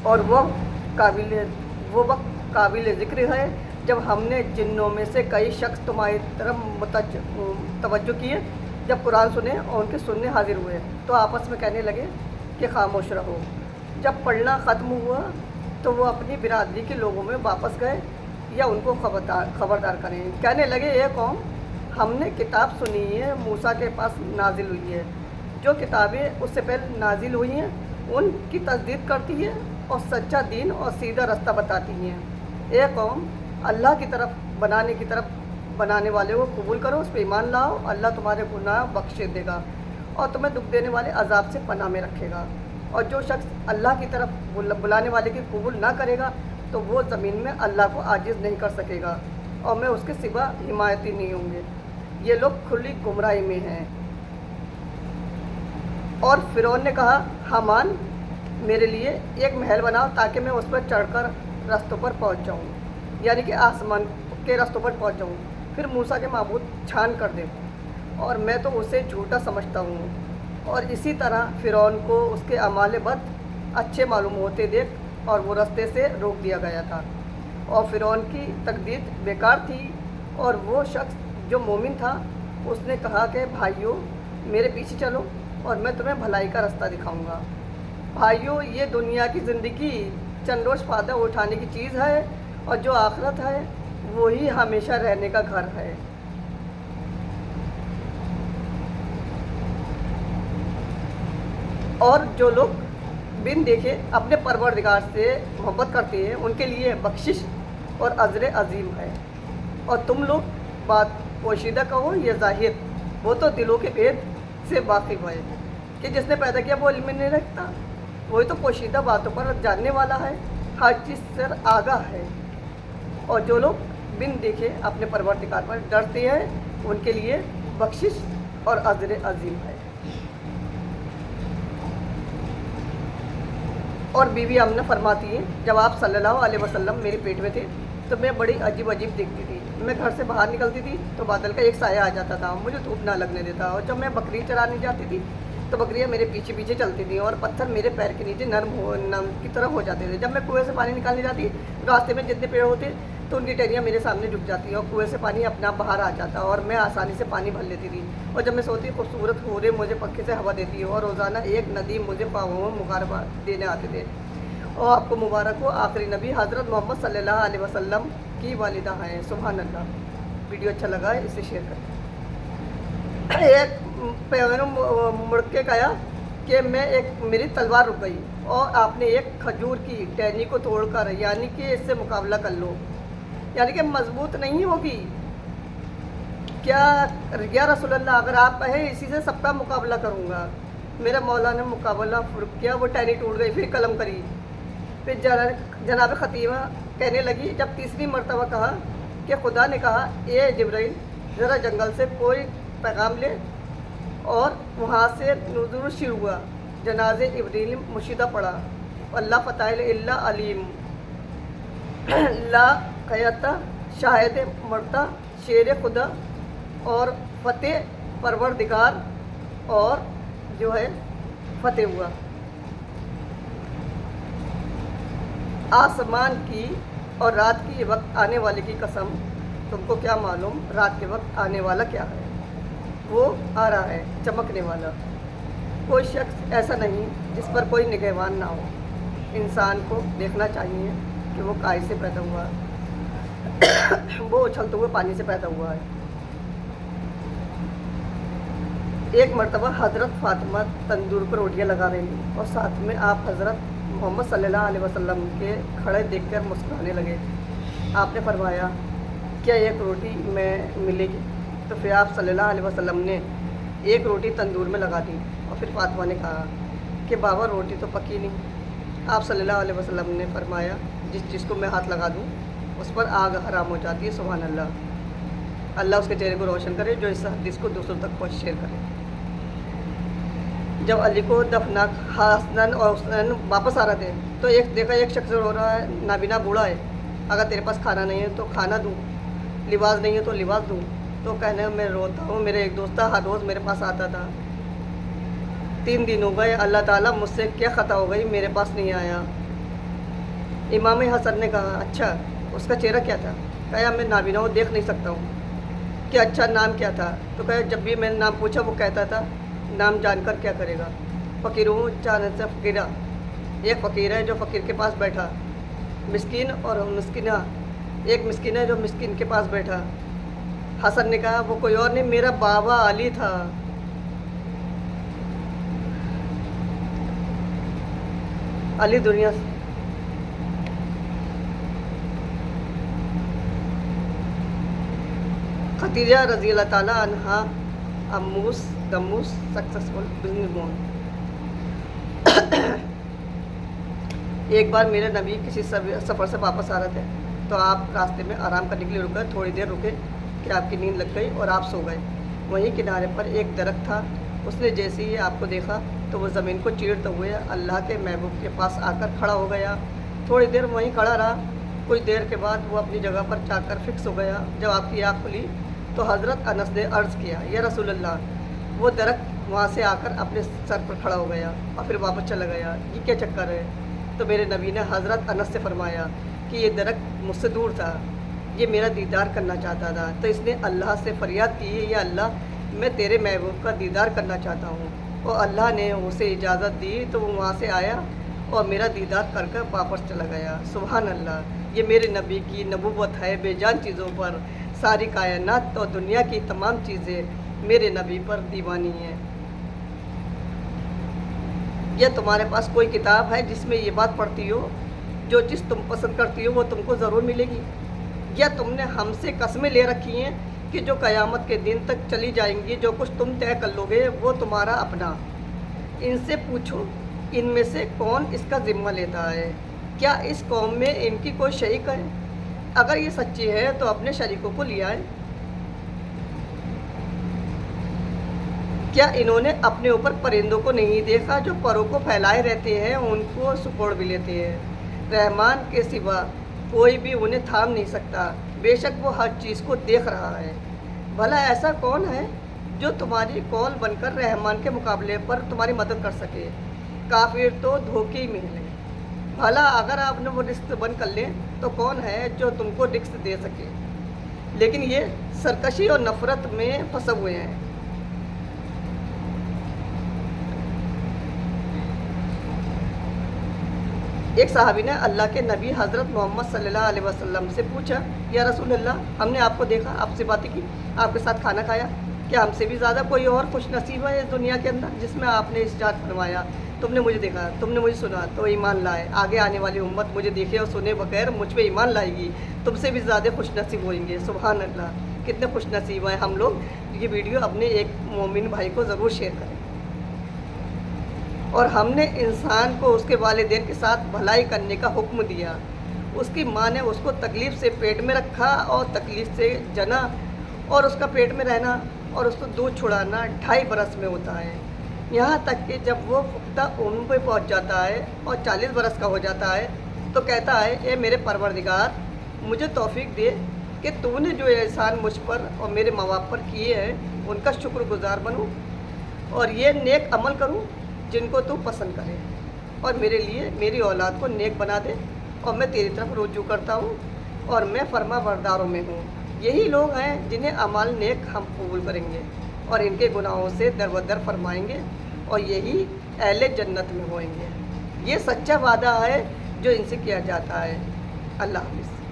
اور وہ وقت قابل ذکر ہے جب ہم نے جنوں میں سے کئی شخص تمہاری طرف توجہ کیے، جب قرآن سنے اور ان کے سننے حاضر ہوئے تو آپس میں کہنے لگے کہ خاموش رہو۔ جب پڑھنا ختم ہوا تو وہ اپنی برادری کے لوگوں میں واپس گئے یا ان کو خبردار کریں، کہنے لگے اے قوم، ہم نے کتاب سنی ہے، موسیٰ کے پاس نازل ہوئی ہے، جو کتابیں اس سے پہلے نازل ہوئی ہیں ان کی تصدیق کرتی ہے اور سچا دین اور سیدھا رستہ بتاتی ہیں۔ اے قوم، اللہ کی طرف بنانے والے کو قبول کرو، اس پہ ایمان لاؤ، اللہ تمہارے گناہ بخش دے گا اور تمہیں دکھ دینے والے عذاب سے پناہ میں رکھے گا۔ اور جو شخص اللہ کی طرف بلانے والے کی قبول نہ کرے گا تو وہ زمین میں اللہ کو عاجز نہیں کر سکے گا اور میں اس کے سوا حمایتی نہیں ہوں گے۔ یہ لوگ کھلی گمراہی میں ہیں۔ اور فرعون نے کہا، حامان، میرے لیے ایک محل بناؤ تاکہ میں اس پر چڑھ کر رستوں پر پہنچ جاؤں، یعنی کہ آسمان کے رستوں پر پہنچ جاؤں، پھر موسیٰ کے معبود چھان کر دے، اور میں تو اسے جھوٹا سمجھتا ہوں۔ اور اسی طرح فرعون کو اس کے اعمال بد اچھے معلوم ہوتے دیکھ اور وہ رستے سے روک دیا گیا تھا، اور فرعون کی تقدیر بیکار تھی۔ اور وہ شخص جو مومن تھا اس نے کہا کہ بھائیو، میرے پیچھے چلو اور میں تمہیں بھلائی کا رستہ دکھاؤں گا۔ بھائیو، یہ دنیا کی زندگی چند روز فائدہ اٹھانے کی چیز ہے، اور جو آخرت ہے وہی ہمیشہ رہنے کا گھر ہے۔ اور جو لوگ بن دیکھے اپنے پروردگار سے محبت کرتے ہیں ان کے لیے بخشش اور اجر عظیم ہے۔ اور تم لوگ بات پوشیدہ کہو یا ظاہر، وہ تو دلوں کے بھید سے واقف ہے کہ جس نے پیدا کیا وہ علم نہیں رکھتا، وہی تو پوشیدہ باتوں پر جاننے والا ہے، ہر چیز سے آگاہ ہے۔ اور جو لوگ بن دیکھے اپنے پروردگار پر ڈرتے ہیں ان کے لیے بخشش اور اجر عظیم ہے۔ اور بیوی آمنہ فرماتی ہے، جب آپ صلی اللہ علیہ وسلم میرے پیٹ میں تھے تو میں بڑی عجیب دیکھتی تھی۔ میں گھر سے باہر نکلتی تھی تو بادل کا ایک سایہ آ جاتا تھا، مجھے دھوپ نہ لگنے دیتا، اور جب میں بکری چرانے جاتی تھی تو بکریاں میرے پیچھے پیچھے چلتی تھیں اور پتھر میرے پیر کے نیچے نرم کی طرح ہو جاتے تھے۔ جب میں کنویں سے پانی نکالنے جاتی راستے میں جتنے پیڑ ہوتے تو ان کی ٹہنیاں میرے سامنے جھک جاتی اور کنویں سے پانی اپنا باہر آ جاتا اور میں آسانی سے پانی بھر لیتی تھی۔ اور جب میں سوتی خوبصورت حوریں مجھے پنکھے سے ہوا دیتی اور روزانہ ایک ندیم مجھے پاؤں میں مغاربہ دینے آتے تھے۔ اور آپ کو مبارک ہو، آخری نبی حضرت محمد صلی اللہ علیہ وسلم کی والدہ ہیں۔ سبحان اللہ۔ ویڈیو اچھا لگا ہے اسے شیئر کریں۔ ایک پیغمبر مڑ کے کہا کہ میری تلوار رک گئی اور آپ نے ایک کھجور کی ٹہنی کو توڑ کر یعنی کہ اس سے مقابلہ کر لو، یعنی کہ مضبوط نہیں ہوگی کیا یا رسول اللہ؟ اگر آپ کہیں اسی سے سب کا مقابلہ کروں گا۔ میرا مولا نے مقابلہ فرق کیا، وہ ٹہنی ٹوٹ گئی، پھر قلم کری۔ پھر جناب خطیبہ کہنے لگی، جب تیسری مرتبہ کہا کہ خدا نے کہا، اے جبرائیل، ذرا جنگل سے کوئی پیغام لے، اور وہاں سے نزول شروع ہوا۔ جناز ابراہیل مشیدہ پڑا، اللہ فتح اللہ علیم، لا قیتا شاہد مرتا شیر خدا اور فتح پروردگار، اور جو ہے فتح ہوا۔ آسمان کی اور رات کی وقت آنے والے کی قسم، تم کو کیا معلوم رات کے وقت آنے والا کیا ہے؟ وہ آ رہا ہے چمکنے والا۔ کوئی شخص ایسا نہیں جس پر کوئی نگہبان نہ ہو۔ انسان کو دیکھنا چاہیے کہ وہ کائے سے پیدا ہوا ہے، وہ اچھلتے ہوئے پانی سے پیدا ہوا ہے۔ ایک مرتبہ حضرت فاطمہ تندور پر روٹیاں لگا رہی اور ساتھ میں آپ حضرت محمد صلی اللہ علیہ وسلم کے کھڑے دیکھ کر مسکرانے لگے۔ آپ نے فرمایا، کیا ایک روٹی میں ملے گی؟ تو پھر آپ صلی اللہ علیہ وسلم نے ایک روٹی تندور میں لگا دی، اور پھر فاطمہ نے کہا کہ بابا روٹی تو پکی نہیں۔ آپ صلی اللہ علیہ وسلم نے فرمایا، جس چیز کو میں ہاتھ لگا دوں اس پر آگ حرام ہو جاتی ہے۔ سبحان اللہ۔ اللہ اس کے چہرے کو روشن کرے جو اس حدیث کو دوسروں تک شیئر کرے۔ جب علی کو دفنا حسن اور حسین واپس آ رہے تھے تو دیکھا ایک شخص رو رہا ہے، نابینا بوڑھا ہے۔ اگر تیرے پاس کھانا نہیں ہے تو کھانا دوں، لباس نہیں ہے تو لباس دوں۔ تو کہنے میں روتا ہوں، میرے ایک دوست ہر روز میرے پاس آتا تھا، 3 دن ہو گئے، اللہ تعالیٰ مجھ سے کیا خطا ہو گئی، میرے پاس نہیں آیا۔ امام حسن نے کہا اچھا اس کا چہرہ کیا تھا؟ کہا میں نابینا ہوں، دیکھ نہیں سکتا ہوں۔ کہ اچھا نام کیا تھا؟ تو کہا جب بھی میں نے نام پوچھا وہ کہتا تھا نام جان کر کیا کرے گا، فقیر ہوں چاند سے فقیرہ۔ ایک فقیر ہے جو فقیر کے پاس بیٹھا، مسکین اور مسکینہ، ایک مسکین ہے جو مسکین کے پاس بیٹھا۔ حسن نے کہا وہ کوئی اور نہیں، میرا بابا علی تھا۔ علی دنیا خدیجہ رضی اللہ تعالیٰ عنہا اموس دموس سکسیسفل بزنس وومن۔ ایک بار میرے نبی کسی سفر سے واپس آ رہے تھے تو آپ راستے میں آرام کرنے کے لیے رکے، تھوڑی دیر رکے کہ آپ کی نیند لگ گئی اور آپ سو گئے۔ وہیں کنارے پر ایک درخت تھا، اس نے جیسے ہی آپ کو دیکھا تو وہ زمین کو چیرتے ہوئے اللہ کے محبوب کے پاس آ کر کھڑا ہو گیا۔ تھوڑی دیر وہیں کھڑا رہا، کچھ دیر کے بعد وہ اپنی جگہ پر جا کر فکس ہو گیا۔ جب آپ کی آنکھ کھلی تو حضرت انس نے عرض کیا یا رسول اللہ، وہ درخت وہاں سے آ کر اپنے سر پر کھڑا ہو گیا اور پھر واپس چلا گیا، یہ کیا چکر ہے؟ تو میرے نبی نے حضرت انس سے فرمایا کہ یہ درخت مجھ سے دور تھا، یہ میرا دیدار کرنا چاہتا تھا، تو اس نے اللہ سے فریاد کی ہے یا اللہ میں تیرے محبوب کا دیدار کرنا چاہتا ہوں، اور اللہ نے اسے اجازت دی تو وہ وہاں سے آیا اور میرا دیدار کر کر واپس چلا گیا۔ سبحان اللہ، یہ میرے نبی کی نبوت ہے۔ بے جان چیزوں پر ساری کائنات اور دنیا کی تمام چیزیں میرے نبی پر دیوانی ہیں۔ یا تمہارے پاس کوئی کتاب ہے جس میں یہ بات پڑھتی ہو جو چیز تم پسند کرتی ہو وہ تم کو ضرور ملے گی؟ یا تم نے ہم سے قسمیں لے رکھی ہیں کہ جو قیامت کے دن تک چلی جائیں گی، جو کچھ تم طے کر لو گے وہ تمہارا اپنا؟ ان سے پوچھو ان میں سے کون اس کا ذمہ لیتا ہے؟ کیا اس قوم میں ان کی کوئی شریک ہے؟ اگر یہ سچی ہے تو اپنے شریکوں کو لے آئے۔ کیا انہوں نے اپنے اوپر پرندوں کو نہیں دیکھا جو پروں کو پھیلائے رہتے ہیں، ان کو سپوڑ بھی لیتے ہیں؟ رحمان کے سوا کوئی بھی انہیں تھام نہیں سکتا، بے شک وہ ہر چیز کو دیکھ رہا ہے۔ بھلا ایسا کون ہے جو تمہاری قول بن کر رحمان کے مقابلے پر تمہاری مدد کر سکے؟ کافر تو دھوکے میں ہیں۔ بھلا اگر آپ نے وہ رزق بند کر لیں تو کون ہے جو تم کو رزق دے سکے؟ لیکن یہ سرکشی اور نفرت میں پھنسے ہوئے ہیں۔ ایک صحابی نے اللہ کے نبی حضرت محمد صلی اللہ علیہ وسلم سے پوچھا یا رسول اللہ، ہم نے آپ کو دیکھا، آپ سے باتیں کی، آپ کے ساتھ کھانا کھایا، کیا ہم سے بھی زیادہ کوئی اور خوش نصیب ہے اس دنیا کے اندر جس میں آپ نے اشارت فرمایا تم نے مجھے دیکھا، تم نے مجھے سنا تو ایمان لائے، آگے آنے والی امت مجھے دیکھے اور سنے بغیر مجھ پہ ایمان لائے گی، تم سے بھی زیادہ خوش نصیب ہوئیں گے۔ سبحان اللہ، کتنے خوش نصیب ہیں ہم لوگ۔ یہ ویڈیو اپنے ایک مومن بھائی کو ضرور شیئر کریں۔ اور ہم نے انسان کو اس کے والدین کے ساتھ بھلائی کرنے کا حکم دیا۔ اس کی ماں نے اس کو تکلیف سے پیٹ میں رکھا اور تکلیف سے جنا، اور اس کا پیٹ میں رہنا اور اس کو دودھ چھڑانا 2.5 برس میں ہوتا ہے، یہاں تک کہ جب وہ پختہ عمر پہ پہنچ جاتا ہے اور 40 برس کا ہو جاتا ہے تو کہتا ہے اے میرے پروردگار، مجھے توفیق دے کہ تو نے جو احسان مجھ پر اور میرے ماں باپ پر کیے ہیں ان کا شکر گزار بنوں اور یہ نیک عمل کروں جن کو تو پسند کرے، اور میرے لیے میری اولاد کو نیک بنا دے، اور میں تیری طرف رجوع کرتا ہوں اور میں فرما برداروں میں ہوں۔ یہی لوگ ہیں جنہیں اعمال نیک ہم قبول کریں گے اور ان کے گناہوں سے دربدر فرمائیں گے، اور یہی اہل جنت میں ہوئیں گے۔ یہ سچا وعدہ ہے جو ان سے کیا جاتا ہے۔ اللہ حافظ۔